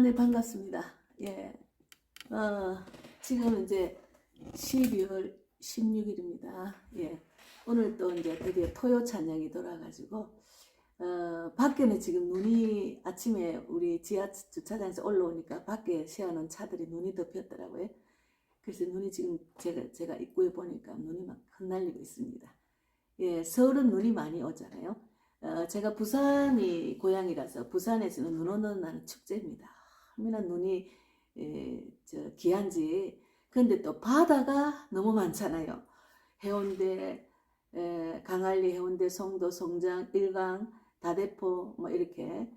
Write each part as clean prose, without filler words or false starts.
네, 반갑습니다. 예. 어, 지금 이제 12월 16일입니다. 예. 오늘 또 이제 드디어 토요 찬양이 돌아가지고, 밖에는 지금 눈이 아침에 우리 지하 주차장에서 올라오니까 밖에 세워놓은 차들이 눈이 덮였더라고요. 그래서 눈이 지금 제가 입구에 보니까 눈이 막 흩날리고 있습니다. 예, 서울은 눈이 많이 오잖아요. 제가 부산이 고향이라서 부산에서는 눈 오는 날은 축제입니다. 얼마나 눈이 귀한지. 근데 또 바다가 너무 많잖아요. 해운대, 강안리, 해운대, 송도, 송정, 일강, 다대포 뭐 이렇게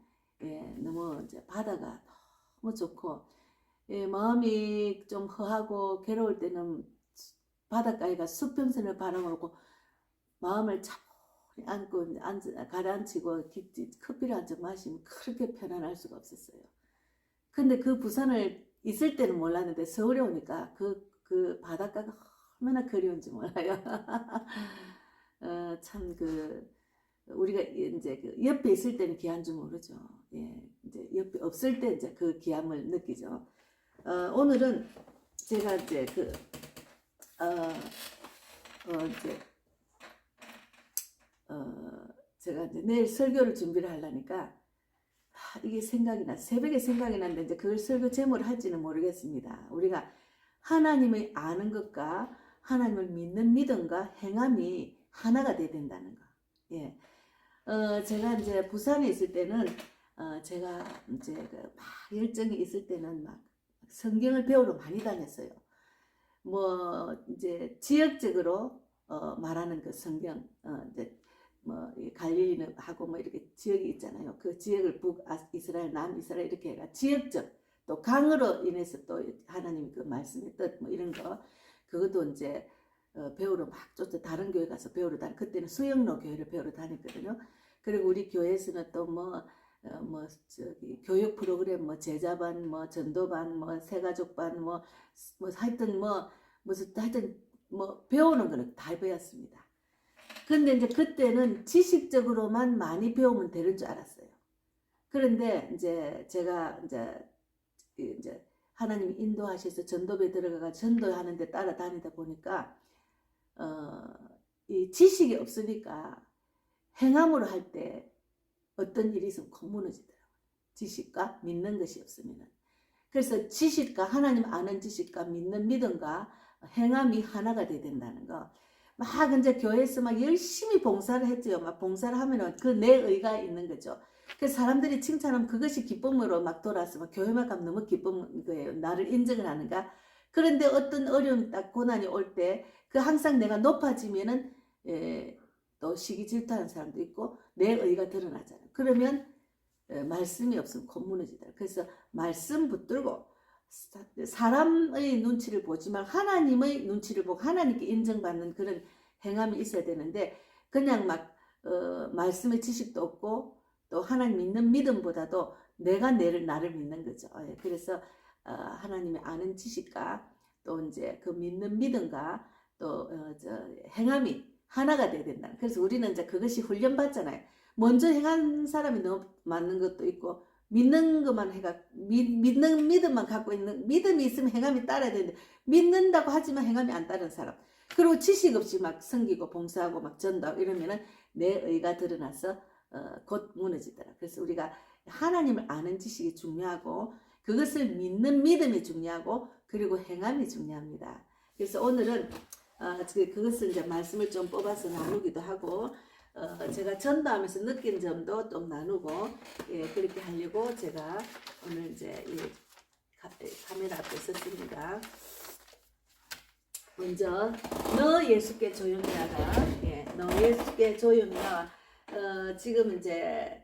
너무 이제 바다가 너무 좋고 마음이 좀 허하고 괴로울 때는 바닷가에 수평선을 바라보고 마음을 차분히 안고 가라앉히고 커피를 한 잔 마시면 그렇게 편안할 수가 없었어요. 근데 그 부산을 있을 때는 몰랐는데 서울에 오니까 그 바닷가가 얼마나 그리운지 몰라요. 참 우리가 이제 옆에 있을 때는 귀한 줄 모르죠. 예, 이제 옆에 없을 때 이제 그 귀함을 느끼죠. 오늘은 제가 이제 이제 제가 이제 내일 설교를 준비를 하려니까 이게 새벽에 생각이 났는데 이제 그걸 설교 제목을 할지는 모르겠습니다. 우리가 하나님을 아는 것과 하나님을 믿는 믿음과 행함이 하나가 돼야 된다는 거. 예. 제가 이제 부산에 있을 때는 제가 이제 막 열정이 있을 때는 막 성경을 배우러 많이 다녔어요. 뭐 이제 지역적으로 말하는 그 성경 이제 뭐 갈릴리는 하고 뭐 이렇게 지역이 있잖아요. 그 지역을 북이스라엘, 남이스라엘 이렇게 해가 지역적 또 강으로 인해서 또 하나님 그 말씀의 뜻 뭐 이런 거 그것도 이제 배우러 막 쫓아 다른 교회 가서 배우러 그때는 수영로 교회를 배우러 다녔거든요. 그리고 우리 교회에서는 또 뭐 저기 교육 프로그램 뭐 제자반 뭐 전도반 뭐 새가족반 뭐 하여튼 뭐 배우는 거는 다 배웠습니다. 근데 이제 그때는 지식적으로만 많이 배우면 되는 줄 알았어요. 그런데 이제 제가 이제 하나님이 인도하셔서 전도부에 들어가가 전도하는데 따라다니다 보니까 이 지식이 없으니까 행함으로 할 때 어떤 일이 있으면 곧 무너지더라고요. 지식과 믿는 것이 없으면. 그래서 지식과 하나님 아는 지식과 믿는 믿음과 행함이 하나가 돼야 된다는 거. 막 이제 교회에서 막 열심히 봉사를 했죠. 막 봉사를 하면은 그 내 의가 있는 거죠. 그래서 사람들이 칭찬하면 그것이 기쁨으로 막 돌아서 막 교회만 가면 너무 기쁜 거예요. 나를 인정을 하는가. 그런데 어떤 어려움 딱 고난이 올 때 그 항상 내가 높아지면은 또 시기 질투하는 사람도 있고 내 의가 드러나잖아요. 그러면 말씀이 없으면 곧 무너지더라. 그래서 말씀 붙들고 사람의 눈치를 보지만 하나님의 눈치를 보고 하나님께 인정받는 그런 행함이 있어야 되는데 그냥 막 말씀의 지식도 없고 또 하나님 믿는 믿음보다도 내가 나를 믿는 거죠. 그래서 하나님의 아는 지식과 또 이제 그 믿는 믿음과 또 행함이 하나가 돼야 된다. 그래서 우리는 이제 그것이 훈련받잖아요. 먼저 행한 사람이 너무 맞는 것도 있고 믿는 것만 믿는 믿음만 갖고 있는 믿음이 있으면 행함이 따라야 되는데 믿는다고 하지만 행함이 안 따르는 사람 그리고 지식 없이 막 섬기고 봉사하고 막 전도하고 이러면은 내 의가 드러나서 곧 무너지더라. 그래서 우리가 하나님을 아는 지식이 중요하고 그것을 믿는 믿음이 중요하고 그리고 행함이 중요합니다. 그래서 오늘은 그것을 이제 말씀을 좀 뽑아서 나누기도 하고 제가 전도하면서 느낀 점도 좀 나누고 그렇게 하려고 제가 오늘 이제 카메라 앞에 섰습니다. 먼저 너 예수께 조용히 하라. 너 예수께 조용히 하라. 지금 이제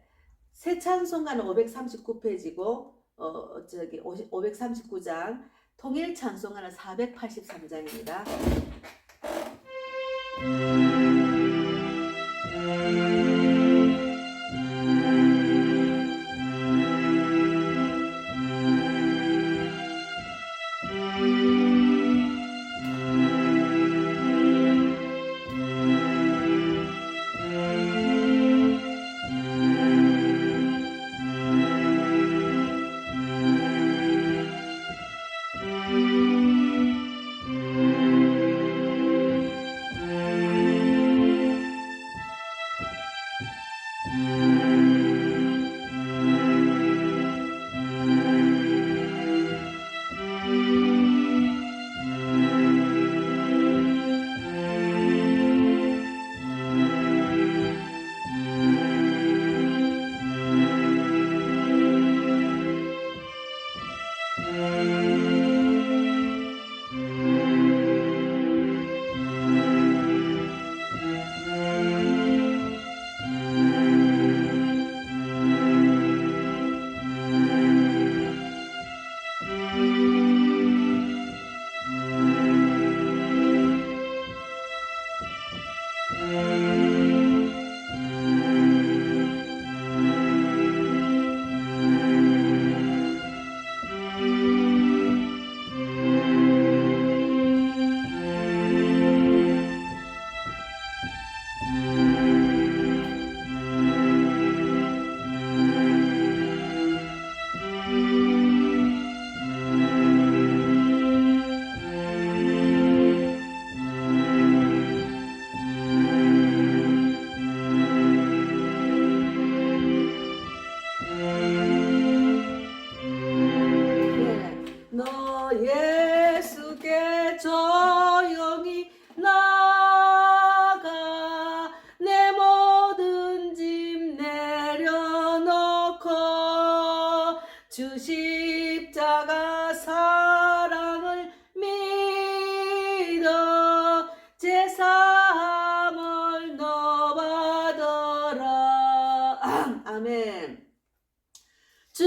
새 찬송가는 539페이지고 저기 539장 통일 찬송가는 483장입니다. 주 십자가 사랑을 믿어 제 삶을 너 받아라. 아멘. 주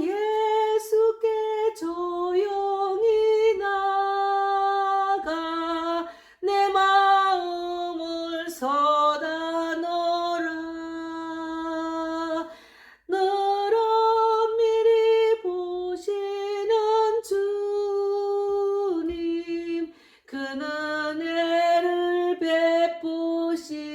예수께 조용히 나가 내 마음을 쏟아 놓으라. 너를 미리 보시는 주님 그 은혜를 베푸시리.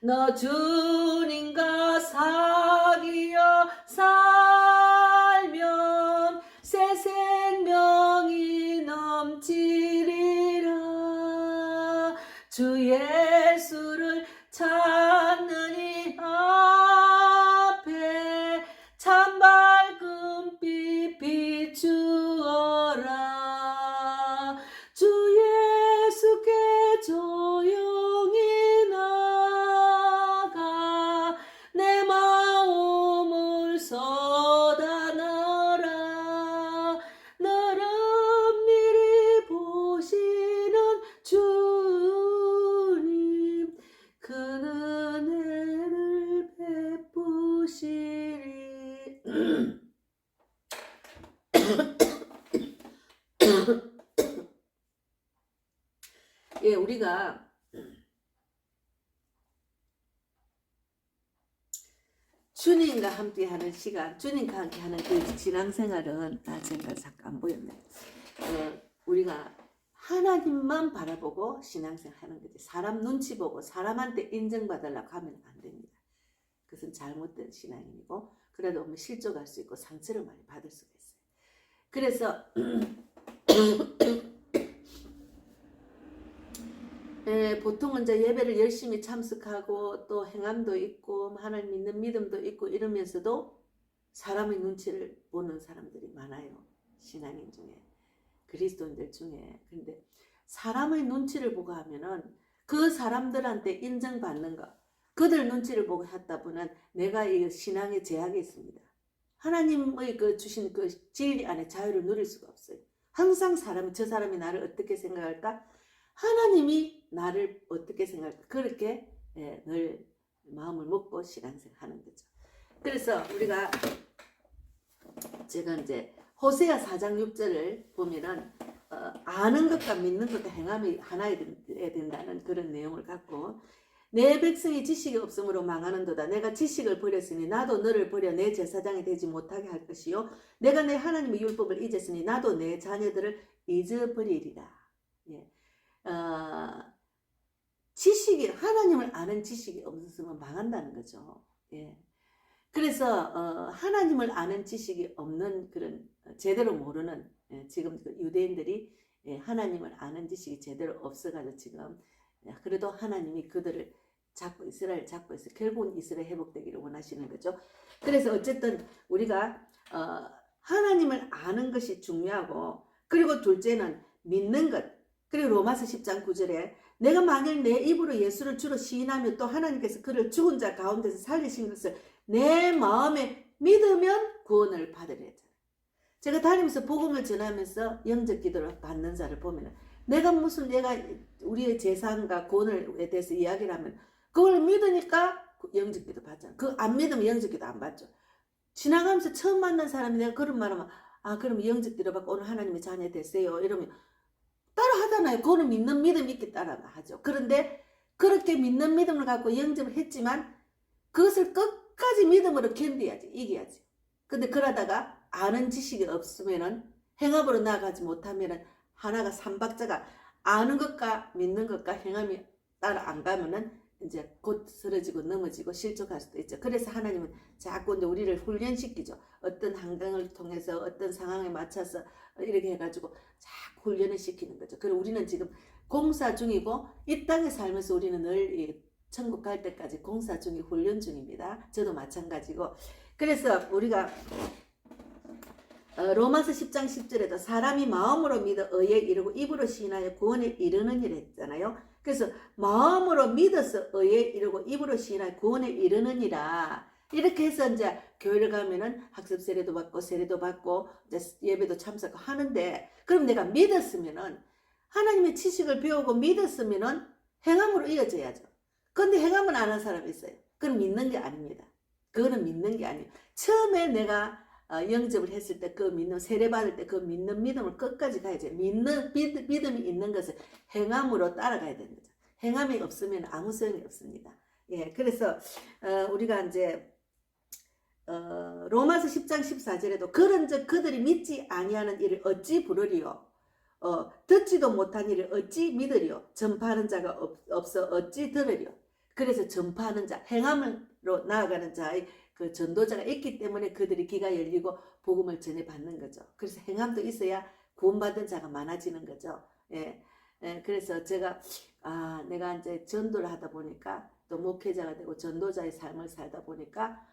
너 주님과 사귀어 살면 새 생명이 넘치리라. 주 예수를 찾는 이 앞에 참 밝은빛 비추어라. 주 예수께 조용히 나가 내 마음을 쏟아 넣어라. 너를 미리 보시는 주님 그 은혜를 베푸시리. 예, 우리가 주님과 함께하는 시간, 주님과 함께하는 그 신앙생활은 제가 잠깐 안 보였네. 우리가 하나님만 바라보고 신앙생활하는 거지. 사람 눈치 보고 사람한테 인정받으려고 하면 안 됩니다. 그것은 잘못된 신앙이고 그래도 실족할 수 있고 상처를 많이 받을 수가 있어요. 그래서 보통은 이제 예배를 열심히 참석하고 또 행함도 있고 하나님 믿는 믿음도 있고 이러면서도 사람의 눈치를 보는 사람들이 많아요. 신앙인 중에, 그리스도인들 중에. 근데 사람의 눈치를 보고 하면은 그 사람들한테 인정받는 거, 그들 눈치를 보고 하다 보면 내가 이 신앙의 제약이 있습니다. 하나님의 그 주신 그 진리 안에 자유를 누릴 수가 없어요. 항상 저 사람이 나를 어떻게 생각할까? 하나님이 나를 어떻게 생각할까? 그렇게 늘 마음을 먹고 신앙생활 하는 거죠. 그래서 우리가 제가 이제 호세아 4장 6절을 보면은 아는 것과 믿는 것과 행함이 하나여야 된다는 그런 내용을 갖고, 내 백성이 지식이 없으므로 망하는도다. 내가 지식을 버렸으니 나도 너를 버려 내 제사장이 되지 못하게 할 것이요 내가 내 하나님의 율법을 잊었으니 나도 내 자녀들을 잊어버리리라. 예. 지식이, 하나님을 아는 지식이 없으면 망한다는 거죠. 예. 그래서 하나님을 아는 지식이 없는 그런 제대로 모르는 지금 유대인들이 하나님을 아는 지식이 제대로 없어가지고 지금 그래도 하나님이 그들을 잡고 이스라엘 잡고 있어요. 결국은 이스라엘 회복되기를 원하시는 거죠. 그래서 어쨌든 우리가 하나님을 아는 것이 중요하고, 그리고 둘째는 믿는 것. 그리고 로마서 10장 9절에 내가 만일 내 입으로 예수를 주로 시인하며 또 하나님께서 그를 죽은 자 가운데서 살리신 것을 내 마음에 믿으면 구원을 받으려 했잖아요. 제가 다니면서 복음을 전하면서 영적 기도를 받는 자를 보면 내가 우리의 재산과 구원에 대해서 이야기를 하면 그걸 믿으니까 영적 기도 받잖아요. 그거 안 믿으면 영적 기도 안 받죠. 지나가면서 처음 만난 사람이 내가 그런 말하면 그럼 영적 기도 받고 오늘 하나님의 자녀 되세요 이러면 따라 하잖아요. 그거는 믿는 믿음 있게 따라 하죠. 그런데 그렇게 믿는 믿음을 갖고 영접을 했지만 그것을 끝까지 믿음으로 견뎌야지, 이겨야지. 근데 그러다가 아는 지식이 없으면은 행함으로 나아가지 못하면은 하나가 삼박자가 아는 것과 믿는 것과 행함이 따라 안 가면은 이제 곧 쓰러지고 넘어지고 실족할 수도 있죠. 그래서 하나님은 자꾸 이제 우리를 훈련시키죠. 어떤 환경을 통해서 어떤 상황에 맞춰서 이렇게 해가지고 자꾸 훈련을 시키는 거죠. 그리고 우리는 지금 공사 중이고 이 땅에 살면서 우리는 늘 천국 갈 때까지 공사 중이 훈련 중입니다. 저도 마찬가지고. 그래서 우리가 로마서 10장 10절에도 사람이 마음으로 믿어 의에 이르고 입으로 시인하여 구원에 이르는 일 했잖아요. 그래서 마음으로 믿어서 의에 이르고 입으로 시인하여 구원에 이르느니라. 이렇게 해서 이제 교회를 가면은 학습 세례도 받고 세례도 받고 이제 예배도 참석하고 하는데, 그럼 내가 믿었으면은 하나님의 지식을 배우고 믿었으면은 행함으로 이어져야죠. 그런데 행함은 안 한 사람이 있어요. 그건 믿는 게 아닙니다. 그거는 믿는 게 아니에요. 처음에 내가 영접을 했을 때 그 믿는, 세례 받을 때 그 믿는 믿음을 끝까지 가야죠. 믿음이 있는 것을 행함으로 따라가야 되는 거죠. 행함이 없으면 아무 소용이 없습니다. 예, 그래서 우리가 이제 로마서 10장 14절에도 그런즉 그들이 믿지 아니하는 일을 어찌 부르리요? 듣지도 못한 일을 어찌 믿으리요? 전파하는 자가 없어 어찌 들으리요? 그래서 전파하는 자, 행함으로 나아가는 자의 그 전도자가 있기 때문에 그들이 귀가 열리고 복음을 전해받는 거죠. 그래서 행함도 있어야 구원받은 자가 많아지는 거죠. 예, 그래서 제가 내가 이제 전도를 하다 보니까 또 목회자가 되고 전도자의 삶을 살다 보니까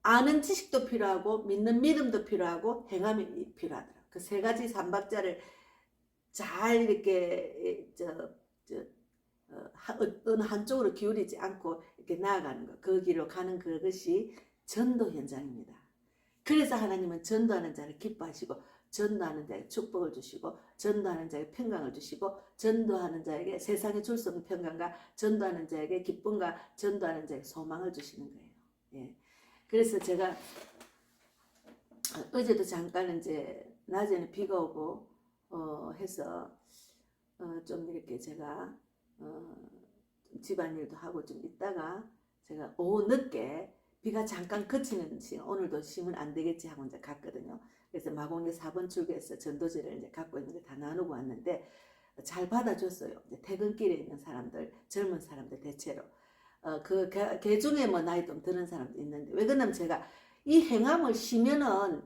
아는 지식도 필요하고 믿는 믿음도 필요하고 행함이 필요하더라고요. 그 세 가지 삼박자를 잘 이렇게 어느 한쪽으로 기울이지 않고 이렇게 나아가는 것, 그 길로 가는 그것이 전도 현장입니다. 그래서 하나님은 전도하는 자를 기뻐하시고 전도하는 자에게 축복을 주시고 전도하는 자에게 평강을 주시고 전도하는 자에게 세상에 줄 수 없는 평강과 전도하는 자에게 기쁨과 전도하는 자에게 소망을 주시는 거예요. 예. 그래서 제가 어제도 잠깐 이제 낮에는 비가 오고 해서 좀 이렇게 제가 집안일도 하고 좀 있다가 제가 오후 늦게 비가 잠깐 그치는 시간, 오늘도 쉬면 안 되겠지 하고 이제 갔거든요. 그래서 마곡역 4번 출구에서 전도지를 이제 갖고 있는 게 다 나누고 왔는데 잘 받아줬어요. 이제 퇴근길에 있는 사람들, 젊은 사람들 대체로. 그 중에 뭐 나이 좀 드는 사람도 있는데, 왜 그러냐면 제가 이 행함을 쉬면은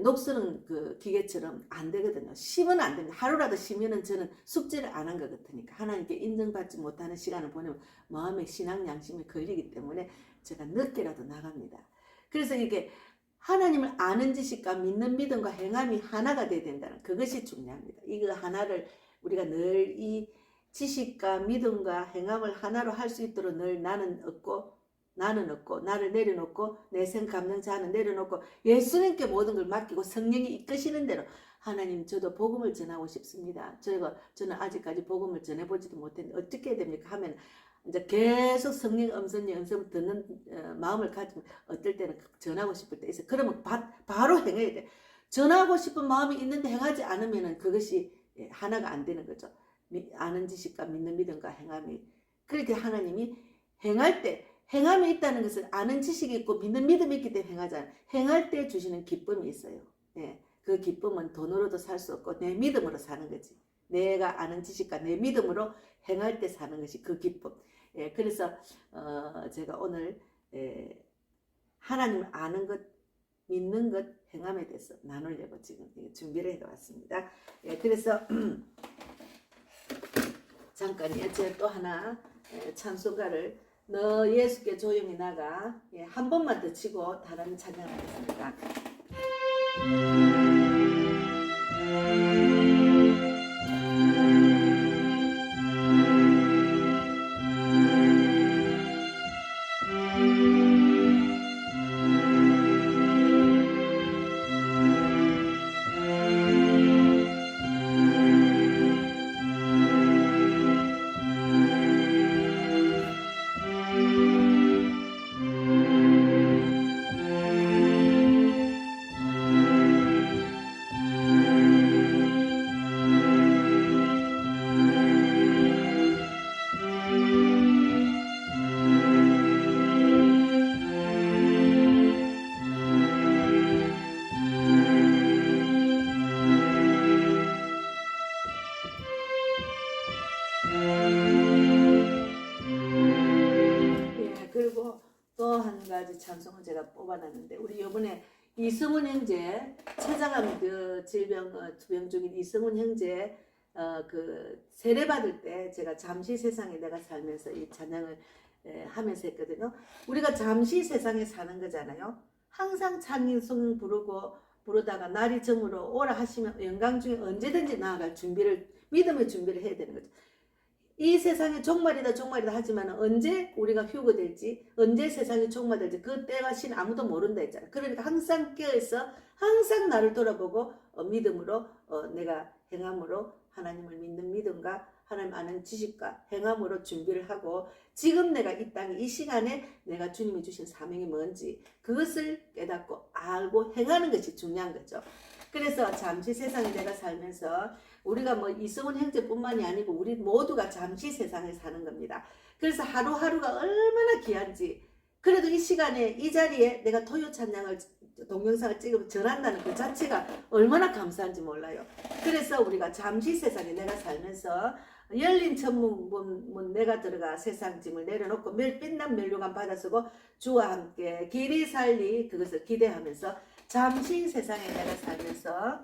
녹슬은 그 기계처럼 안 되거든요. 쉬면 안 됩니다. 하루라도 쉬면은 저는 숙제를 안 한 것 같으니까, 하나님께 인정받지 못하는 시간을 보내면 마음의 신앙 양심이 걸리기 때문에 제가 늦게라도 나갑니다. 그래서 이게 하나님을 아는 지식과 믿는 믿음과 행함이 하나가 돼야 된다는 그것이 중요합니다. 이거 하나를 우리가 늘 이 지식과 믿음과 행함을 하나로 할 수 있도록 늘 나는 얻고 나를 내려놓고 내 생각 감정 자아는 내려놓고 예수님께 모든 걸 맡기고 성령이 이끄시는 대로, 하나님 저도 복음을 전하고 싶습니다. 저는 아직까지 복음을 전해보지도 못했는데 어떻게 해야 됩니까 하면 이제 계속 성령 음성의 음성을 듣는 마음을 가지면 어떨 때는 전하고 싶을 때 있어요. 그러면 바로 행해야 돼. 전하고 싶은 마음이 있는데 행하지 않으면 그것이 하나가 안 되는 거죠. 아는 지식과 믿는 믿음과 행함이. 그렇게 하나님이 행할 때, 행함이 있다는 것은 아는 지식이 있고 믿는 믿음이 있기 때문에 행하잖아요. 행할 때 주시는 기쁨이 있어요. 예, 그 기쁨은 돈으로도 살 수 없고 내 믿음으로 사는 거지. 내가 아는 지식과 내 믿음으로 행할 때 사는 것이 그 기쁨. 예, 그래서 제가 오늘 하나님을 아는 것, 믿는 것, 행함에 대해서 나누려고 지금 준비를 해왔습니다. 예, 그래서 잠깐요. 제가 또 하나 찬송가를 너 예수께 조용히 나가, 한 번만 더 치고 다른 찬양하겠습니다. 그리고 또 한 가지 찬송을 제가 뽑아놨는데, 우리 이번에 이승훈 형제, 췌장암 그 질병 투병 중인 이승훈 형제 그 세례 받을 때 제가 잠시 세상에 내가 살면서 이 찬양을 하면서 했거든요. 우리가 잠시 세상에 사는 거잖아요. 항상 찬송 부르다가 날이 저물어 오라 하시면 영광 중에 언제든지 나아갈 준비를, 믿음의 준비를 해야 되는 거죠. 이 세상이 종말이다 종말이다 하지만 언제 우리가 휴거될지 언제 세상이 종말될지 그 때가 신 아무도 모른다 했잖아. 그러니까 항상 깨어있어 항상 나를 돌아보고 믿음으로 내가 행함으로 하나님을 믿는 믿음과 하나님 아는 지식과 행함으로 준비를 하고 지금 내가 이 땅에 이 시간에 내가 주님이 주신 사명이 뭔지 그것을 깨닫고 알고 행하는 것이 중요한 거죠. 그래서 잠시 세상에 내가 살면서 우리가 뭐 이승훈 형제뿐만이 아니고 우리 모두가 잠시 세상에 사는 겁니다. 그래서 하루하루가 얼마나 귀한지 그래도 이 시간에 이 자리에 내가 토요 찬양을 동영상을 찍으면 전한다는 그 자체가 얼마나 감사한지 몰라요. 그래서 우리가 잠시 세상에 내가 살면서 열린 천문 내가 들어가 세상 짐을 내려놓고 빛난 면류관 받아쓰고 주와 함께 길이 살리 그것을 기대하면서 잠시 세상에 내가 살면서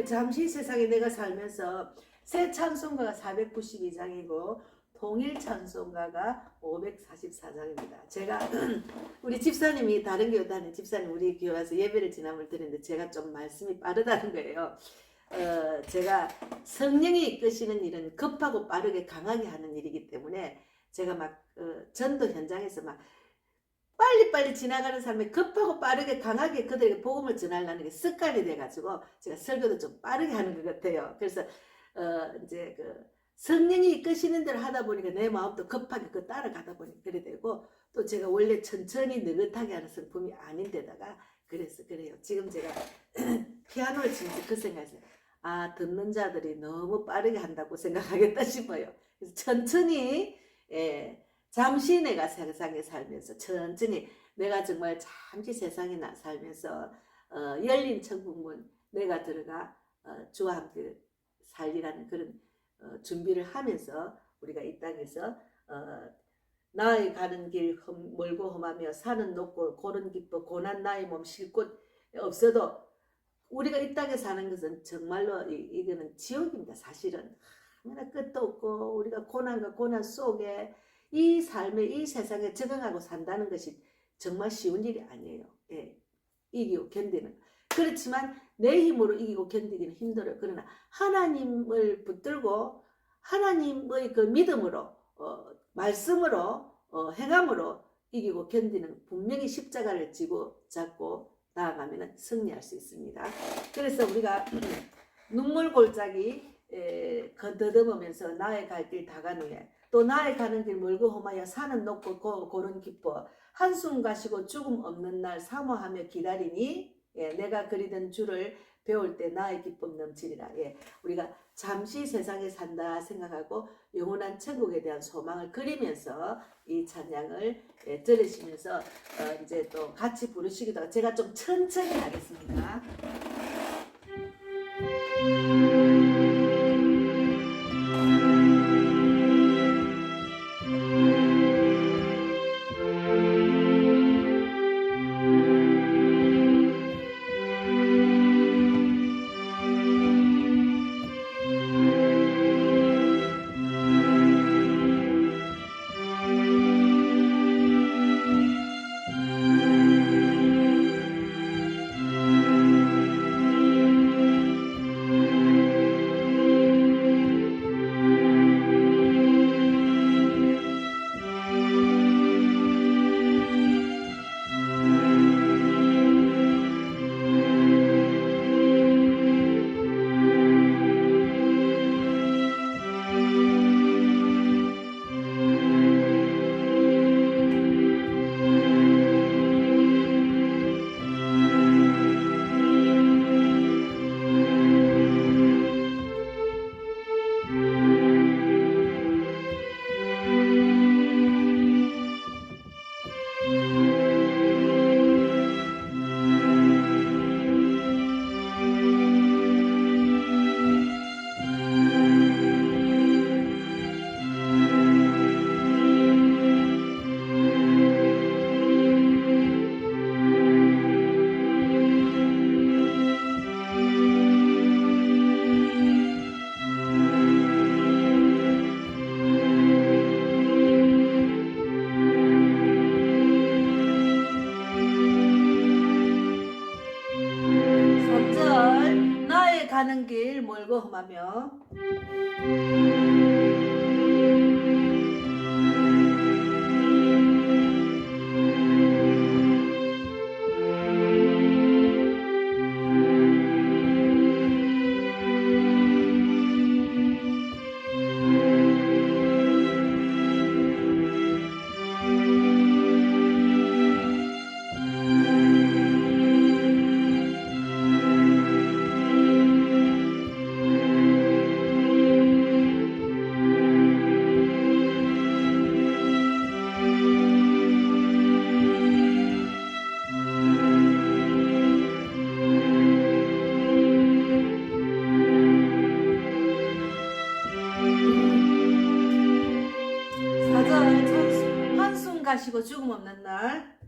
잠시 세상에 내가 살면서 새 찬송가가 492장이고 통일 찬송가가 544장입니다. 제가 우리 집사님이 다른 교회 다니는 집사님 우리 교회 와서 예배를 지난번 드렸는데 제가 좀 말씀이 빠르다는 거예요. 제가 성령이 이끄시는 일은 급하고 빠르게 강하게 하는 일이기 때문에 제가 막 전도 현장에서 막 빨리빨리 지나가는 사람이 급하고 빠르게 강하게 그들에게 복음을 전하려는 게 습관이 돼가지고 제가 설교도 좀 빠르게 하는 것 같아요. 그래서 이제 그 성령이 이끄시는 대로 하다 보니까 내 마음도 급하게 그 따라가다 보니까 그래 되고 또 제가 원래 천천히 느긋하게 하는 성품이 아닌데다가 그래서 그래요. 지금 제가 피아노를 치면서 그 생각했어요. 아 듣는 자들이 너무 빠르게 한다고 생각하겠다 싶어요. 그래서 천천히 잠시 내가 세상에 살면서 천천히 내가 정말 잠시 세상에 살면서 열린 천국문 내가 들어가 주와 함께 살리라는 그런 준비를 하면서 우리가 이 땅에서 나의 가는 길 멀고 험하며 산은 높고 고른 깊고 고난 나의 몸 쉴 곳 없어도 우리가 이 땅에 사는 것은 정말로 이거는 지옥입니다. 사실은 얼마나 끝도 없고 우리가 고난과 고난 속에 이 삶에 이 세상에 적응하고 산다는 것이 정말 쉬운 일이 아니에요. 이기고 견디는. 그렇지만 내 힘으로 이기고 견디기는 힘들어요. 그러나 하나님을 붙들고 하나님의 그 믿음으로 말씀으로 행함으로 이기고 견디는 분명히 십자가를 지고 잡고 나아가면 승리할 수 있습니다. 그래서 우리가 눈물 골짜기 더듬으면서 나의 갈 길 다간 후에 또 나의 가는 길 멀고 험하여 산은 높고 고른 깊어 한숨 가시고 죽음 없는 날 사모하며 기다리니 내가 그리던 주를 배울 때 나의 기쁨 넘치리라. 우리가 잠시 세상에 산다 생각하고 영원한 천국에 대한 소망을 그리면서 이 찬양을 들으시면서 이제 또 같이 부르시기도 하고 제가 좀 천천히 하겠습니다. 멀고 험하며 사절 한숨 가시고 죽음 없는 날.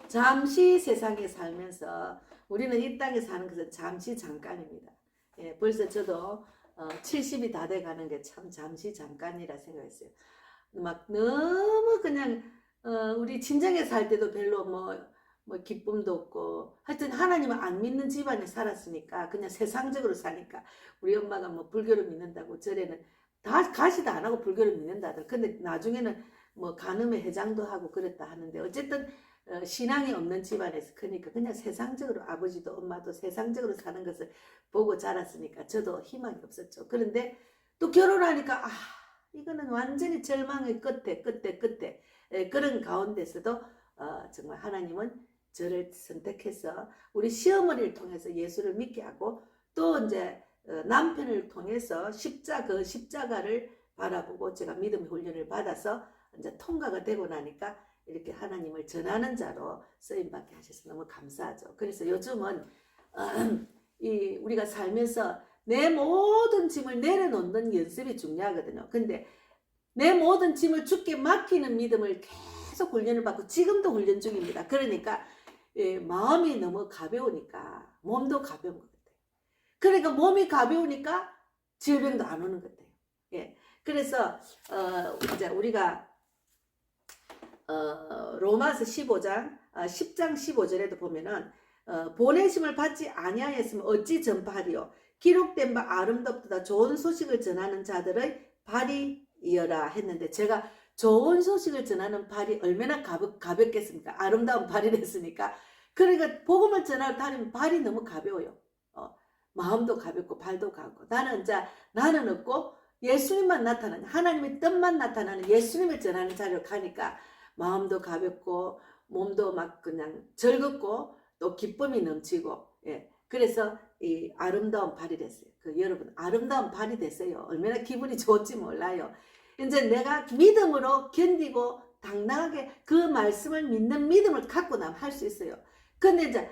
잠시 세상에 살면서 우리는 이 땅에 사는 것은 잠시 잠깐입니다. 예, 벌써 저도 70이 다 돼가는 게 참 잠시 잠깐이라 생각했어요. 막 너무 그냥 우리 친정에 살 때도 별로 뭐 기쁨도 없고 하여튼 하나님을 안 믿는 집안에 살았으니까 그냥 세상적으로 사니까 우리 엄마가 뭐 불교를 믿는다고 절에는 다 가시도 안 하고 불교를 믿는다들. 근데 나중에는 뭐 간음회 회장도 하고 그랬다 하는데 어쨌든 신앙이 없는 집안에서 크니까 그냥 세상적으로 아버지도 엄마도 세상적으로 사는 것을 보고 자랐으니까 저도 희망이 없었죠. 그런데 또 결혼하니까 이거는 완전히 절망의 끝에 그런 가운데서도 정말 하나님은 저를 선택해서 우리 시어머니를 통해서 예수를 믿게 하고 또 이제 남편을 통해서 십자가를 바라보고 제가 믿음의 훈련을 받아서 이제 통과가 되고 나니까 이렇게 하나님을 전하는 자로 쓰임받게 하셔서 너무 감사하죠. 그래서 요즘은 우리가 살면서 내 모든 짐을 내려놓는 연습이 중요하거든요. 근데 내 모든 짐을 주께 맡기는 믿음을 계속 훈련을 받고 지금도 훈련 중입니다. 그러니까 마음이 너무 가벼우니까 몸도 가벼운 것 같아요. 그러니까 몸이 가벼우니까 질병도 안 오는 것 같아요. 예. 그래서 이제 우리가 로마서 15장 10장 15절에도 보면은 보내심을 받지 아니하였으면 어찌 전파하리요 기록된 바 아름답도다 좋은 소식을 전하는 자들의 발이여라 했는데 제가 좋은 소식을 전하는 발이 얼마나 가볍겠습니까? 아름다운 발이 됐으니까. 그러니까 복음을 전하러 다니면 발이 너무 가벼워요. 마음도 가볍고 발도 가볍고 나는 없고 예수님만 나타나는 하나님의 뜻만 나타나는 예수님을 전하는 자리로 가니까 마음도 가볍고 몸도 막 그냥 즐겁고 또 기쁨이 넘치고 예. 그래서 이 아름다운 발이 됐어요. 여러분 아름다운 발이 됐어요. 얼마나 기분이 좋을지 몰라요. 이제 내가 믿음으로 견디고 당당하게 그 말씀을 믿는 믿음을 갖고 나면 할 수 있어요. 근데 이제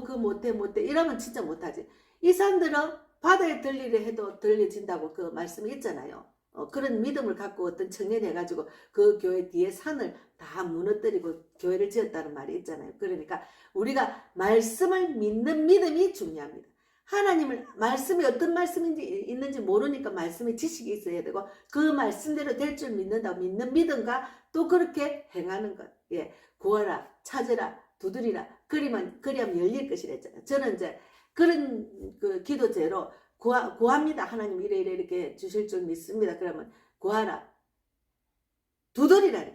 그거 못해 이러면 진짜 못하지. 이 사람들은 바다에 들리려 해도 들려진다고 그 말씀이 있잖아요. 그런 믿음을 갖고 어떤 청년이 해가지고 그 교회 뒤에 산을 다 무너뜨리고 교회를 지었다는 말이 있잖아요. 그러니까 우리가 말씀을 믿는 믿음이 중요합니다. 하나님을 말씀이 어떤 말씀인지 있는지 모르니까 말씀의 지식이 있어야 되고 그 말씀대로 될 줄 믿는다고 믿는 믿음과 또 그렇게 행하는 것. 예, 구하라 찾으라 두드리라 그리하면 열릴 것이라 했잖아요. 저는 이제 그런 그 기도제로 구합니다. 하나님 이렇게 주실 줄 믿습니다. 그러면 구하라 두드리라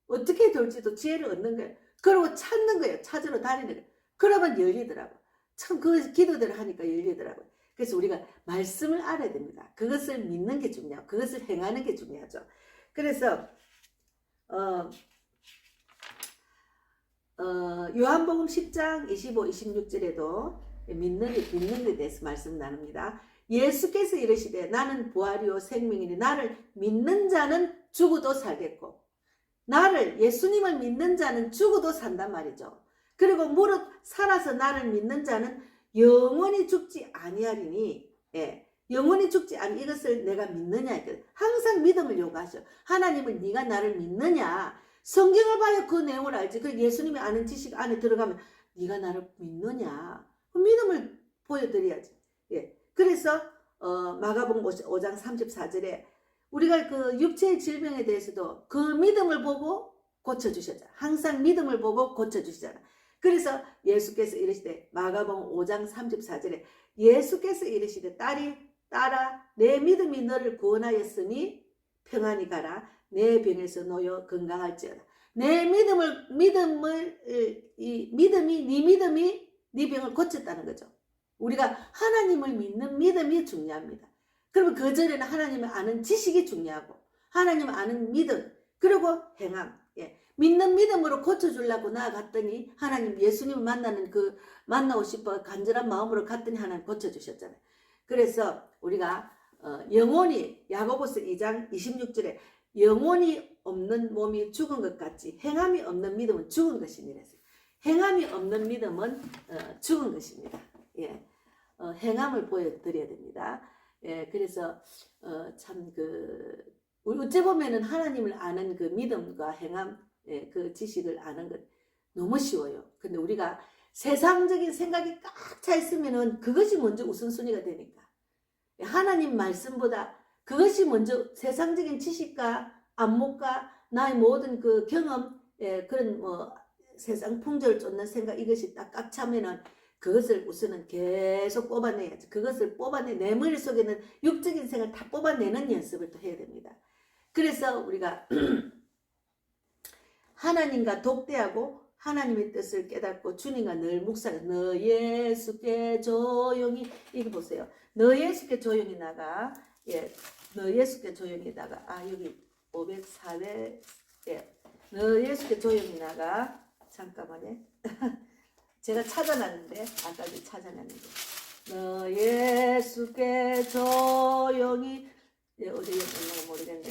어떻게 될지도 지혜를 얻는 거예요. 그리고 찾는 거예요. 찾으러 다니는 거예요. 그러면 열리더라고. 참 그 기도대로 하니까 열리더라고요. 그래서 우리가 말씀을 알아야 됩니다. 그것을 믿는 게 중요하고 그것을 행하는 게 중요하죠. 그래서 요한복음 10장 25, 26절에도 믿는 데 대해서 말씀 나눕니다. 예수께서 이르시되 나는 부활이요 생명이니 나를 믿는 자는 죽어도 살겠고 나를 예수님을 믿는 자는 죽어도 산단 말이죠. 그리고 무릇 살아서 나를 믿는 자는 영원히 죽지 아니하리니 영원히 죽지 아니 이것을 내가 믿느냐 항상 믿음을 요구하셔. 하나님은 네가 나를 믿느냐 성경을 봐야 그 내용을 알지. 그 예수님이 아는 지식 안에 들어가면 네가 나를 믿느냐 그 믿음을 보여드려야지. 그래서 마가복음 5장 34절에 우리가 그 육체의 질병에 대해서도 그 믿음을 보고 고쳐주셨잖아. 항상 믿음을 보고 고쳐주시잖아. 그래서 예수께서 이르시되 마가복음 5장 34절에 예수께서 이르시되 딸아 내 믿음이 너를 구원하였으니 평안히 가라. 내 병에서 놓여 건강할지어다. 내 믿음이 네 병을 고쳤다는 거죠. 우리가 하나님을 믿는 믿음이 중요합니다. 그러면 그 전에는 하나님을 아는 지식이 중요하고 하나님을 아는 믿음 그리고 행함 믿는 믿음으로 고쳐주려고 나아갔더니 하나님 예수님을 만나고 싶어 간절한 마음으로 갔더니 하나님 고쳐주셨잖아요. 그래서 우리가 영원히 야고보서 2장 26절에 영원히 없는 몸이 죽은 것 같이 행함이 없는 믿음은 죽은 것이니라. 행함이 없는 믿음은 죽은 것입니다. 행함을 보여드려야 됩니다. 그래서 참 어찌 보면은 하나님을 아는 그 믿음과 행함 그 지식을 아는 것 너무 쉬워요. 근데 우리가 세상적인 생각이 꽉 차 있으면은 그것이 먼저 우선순위가 되니까 하나님 말씀보다 그것이 먼저 세상적인 지식과 안목과 나의 모든 그 경험 그런 세상 풍조를 쫓는 생각 이것이 딱 꽉 차면은 그것을 우선은 계속 뽑아내야지. 그것을 내 머릿속에는 육적인 생각을 다 뽑아내는 연습을 또 해야 됩니다. 그래서 우리가 하나님과 독대하고 하나님의 뜻을 깨닫고 주님과 늘 묵상해. 너 예수께 조용히 이거 보세요. 너 예수께 조용히 나가. 너 예수께 조용히 나가. 여기 504회 너 예수께 조용히 나가. 잠깐만요. 제가 찾아놨는데 아까도 찾아놨는데 너 예수께 조용히 어디였나 모르겠네.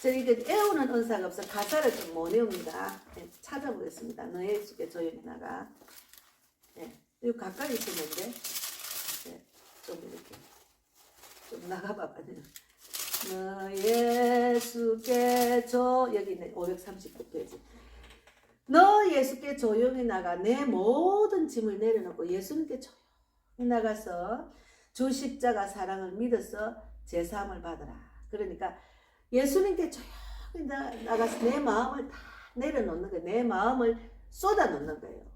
저희 애우는 은사가 없어 가사를 좀 못 외웁니다. 찾아보겠습니다. 너 예수께 조용히 나가. 여기 가까이 있었는데 좀 이렇게 좀 나가봐봐요. 너 예수께 여기 있네. 539페이지. 너 예수께 조용히 나가 내 모든 짐을 내려놓고 예수님께 조용히 나가서 주 십자가 사랑을 믿어서 제사함을 받아라. 그러니까 예수님께 조용히 나가서 내 마음을 다 내려놓는 거예요. 내 마음을 쏟아놓는 거예요.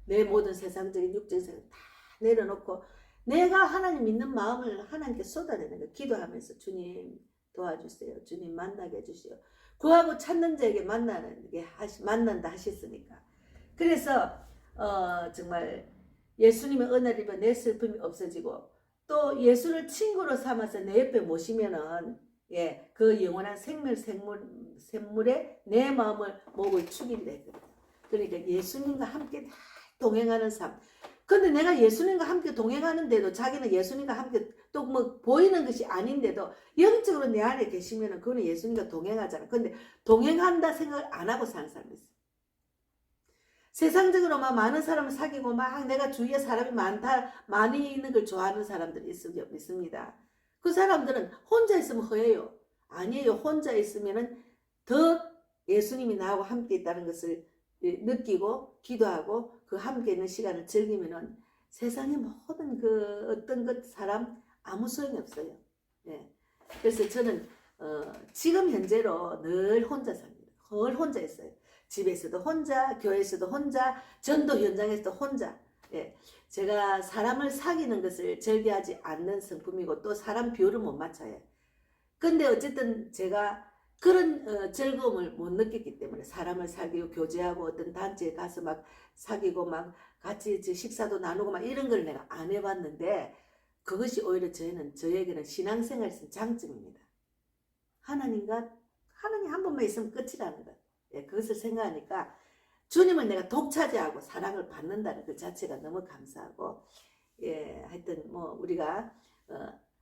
내 모든 세상적인 육적인 생각 다 내려놓고 내가 하나님 믿는 마음을 하나님께 쏟아내는 거예요. 기도하면서 주님 도와주세요. 주님 만나게 해주시오. 구하고 찾는 자에게 만난다 하셨으니까. 그래서 정말 예수님의 은혜를 입어 내 슬픔이 없어지고 또 예수를 친구로 삼아서 내 옆에 모시면은 그 영원한 샘물에 내 마음을 목을 축이게 되거든요. 그러니까 예수님과 함께 동행하는 삶. 근데 내가 예수님과 함께 동행하는데도 자기는 예수님과 함께 또 보이는 것이 아닌데도 영적으로 내 안에 계시면은 그거는 예수님과 동행하잖아. 근데 동행한다 생각을 안 하고 사는 사람이 있어. 세상적으로 많은 사람을 사귀고 내가 주위에 사람이 많이 있는 걸 좋아하는 사람들이 있습니다. 그 사람들은 혼자 있으면 허해요. 아니에요. 혼자 있으면은 더 예수님이 나하고 함께 있다는 것을 느끼고 기도하고 그 함께 있는 시간을 즐기면은 세상의 모든 어떤 사람 아무 소용이 없어요. 그래서 저는 지금 현재로 늘 혼자 삽니다. 늘 혼자 있어요. 집에서도 혼자, 교회에서도 혼자, 전도 현장에서도 혼자. 제가 사람을 사귀는 것을 즐겨하지 않는 성품이고 또 사람 비율을 못 맞춰요. 근데 어쨌든 제가 그런 즐거움을 못 느꼈기 때문에 사람을 사귀고 교제하고 어떤 단체에 가서 사귀고 같이 식사도 나누고 이런 걸 내가 안 해봤는데 그것이 오히려 저에게는 신앙생활에서 장점입니다. 하나님 한 번만 있으면 끝이라는 것. 그것을 생각하니까 주님을 내가 독차지하고 사랑을 받는다는 그 자체가 너무 감사하고, 예, 하여튼 뭐 우리가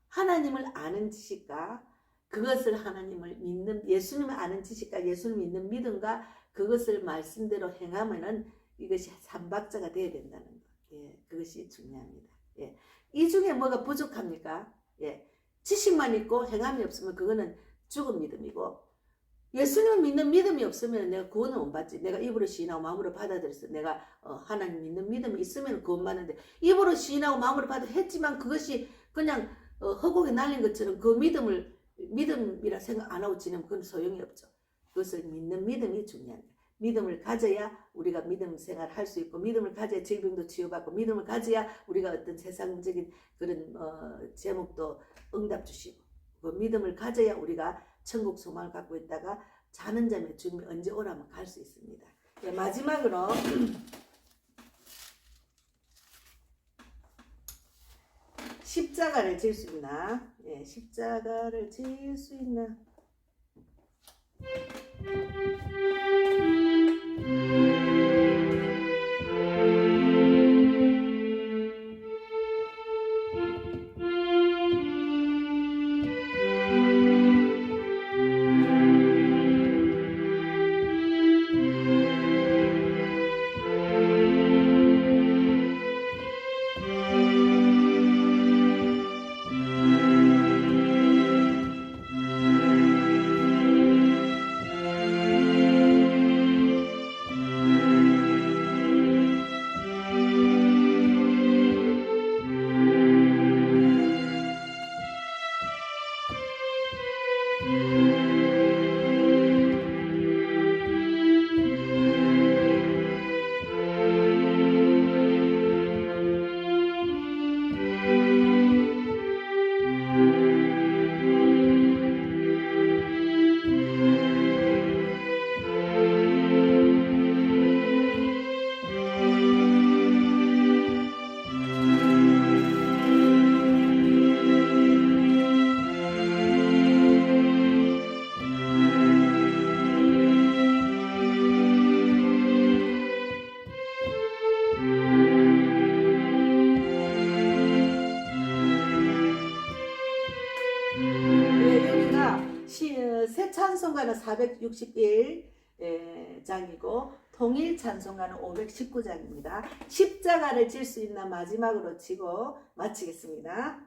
하나님을 아는 지식과 그것을 하나님을 믿는, 예수님을 아는 지식과 예수님을 믿는 믿음과 그것을 말씀대로 행하면은 이것이 삼박자가 돼야 된다는 것. 예, 그것이 중요합니다. 예, 이 중에 뭐가 부족합니까? 예, 지식만 있고 행함이 없으면 그거는 죽은 믿음이고, 예수님을 믿는 믿음이 없으면 내가 구원을 못 받지. 내가 입으로 시인하고 마음으로 받아들여서 내가 하나님 믿는 믿음이 있으면 구원 받는데, 입으로 시인하고 마음으로 했지만 그것이 그냥 허공에 날린 것처럼 그 믿음을 믿음이라 생각 안 하고 지내면 그건 소용이 없죠. 그것을 믿는 믿음이 중요합니다. 믿음을 가져야 우리가 믿음 생활을 할 수 있고, 믿음을 가져야 질병도 치유받고, 믿음을 가져야 우리가 어떤 세상적인 그런 제목도 응답 주시고, 그 믿음을 가져야 우리가 천국 소망을 갖고 있다가 자는 잠에 주님이 언제 오라면 갈 수 있습니다. 네, 마지막으로 십자가를 질 수 있나? 예, 십자가를 질 수 있나? 새 찬송가는 461장이고 통일 찬송가는 519장입니다. 십자가를 질 수 있나 마지막으로 치고 마치겠습니다.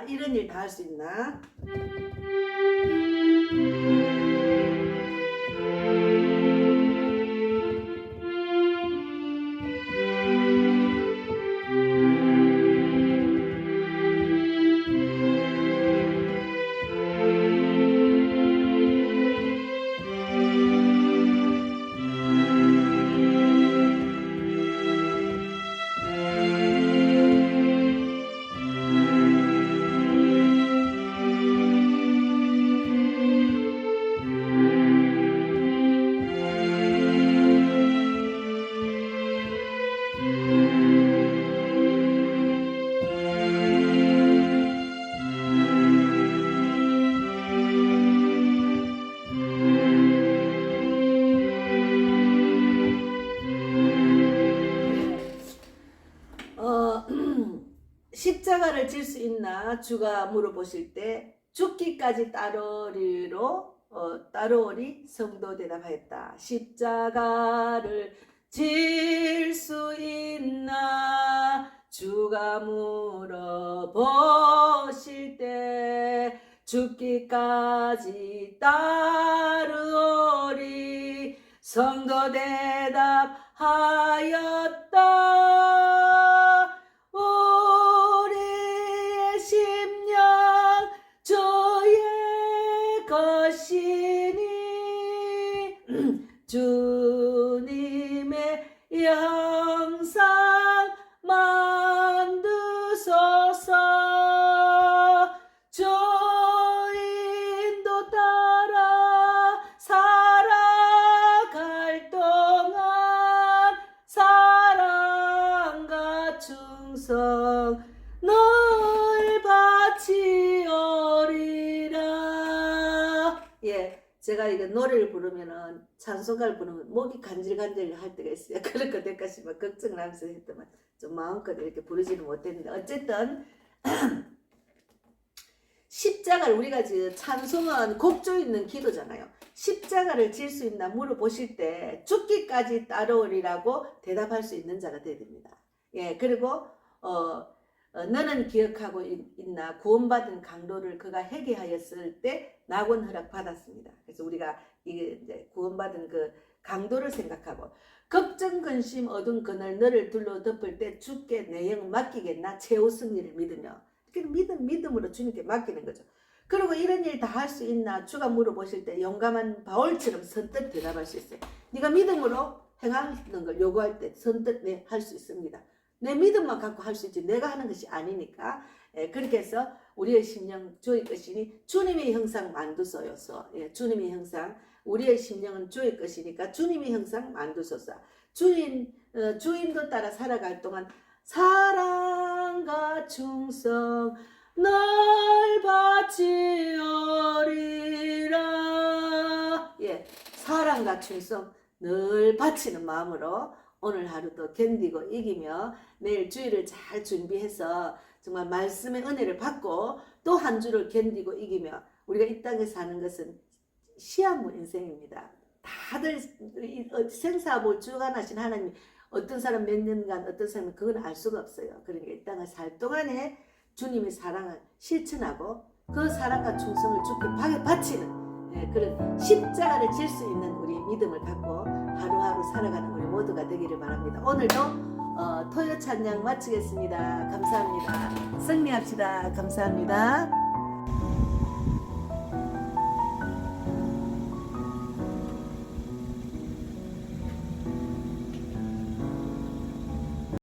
이런 일 다 할 수 있나? 십자가를 질 수 있나 주가 물어보실 때 죽기까지 따르오리 성도 대답하였다. 십자가를 질 수 있나 주가 물어보실 때 죽기까지 따르오리 성도 대답하였다. 주님의 형상 만드소서. 주인도 따라 살아갈 동안 사랑과 충성 늘 바치오리라. 예, 제가 이게 노래를 부르면은 찬송가를 부르면 목이 간질간질 할 때가 있어요. 그럴 거 될까 싶어 걱정을 하면서 했더만 좀 마음껏 이렇게 부르지는 못했는데, 어쨌든 십자가를, 우리가 지금 찬송은 곡조 있는 기도잖아요. 십자가를 질 수 있나 물어보실 때 죽기까지 따르오리라고 대답할 수 있는 자가 되어야 됩니다. 예, 그리고 너는 기억하고 있나 구원받은 강도를 그가 회개하였을 때 낙원 허락 받았습니다. 그래서 우리가 이게 이제 구원받은 그 강도를 생각하고, 걱정 근심 어두운 그늘 너를 둘러 덮을 때 주께 내 영 맡기겠나 최후 승리를 믿으며, 믿음으로 주님께 맡기는 거죠. 그리고 이런 일 다 할 수 있나 주가 물어보실 때 용감한 바울처럼 선뜻 대답할 수 있어요. 네가 믿음으로 행하는 걸 요구할 때 선뜻 네, 할 수 있습니다. 내 믿음만 갖고 할 수 있지 내가 하는 것이 아니니까. 예, 그렇게 해서 우리의 심령 주의 것이니 주님의 형상 만두소서. 예, 주님의 형상, 우리의 심령은 주의 것이니까 주님의 형상 만두소서. 주인도 따라 살아갈 동안 사랑과 충성 널 바치오리라. 예, 사랑과 충성 늘 바치는 마음으로 오늘 하루도 견디고 이기며 내일 주일을 잘 준비해서 정말 말씀의 은혜를 받고 또 한 주를 견디고 이기며, 우리가 이 땅에 사는 것은 시한부 인생입니다. 다들 생사하고 주관하신 하나님, 어떤 사람 몇 년간, 어떤 사람은 그건 알 수가 없어요. 그러니까 이 땅을 살 동안에 주님의 사랑을 실천하고 그 사랑과 충성을 주께 바치는 그런 십자가를 질 수 있는 우리 믿음을 갖고 하루하루 살아가는 우리 모두가 되기를 바랍니다. 오늘도 토요 찬양 마치겠습니다. 감사합니다. 승리합시다. 감사합니다.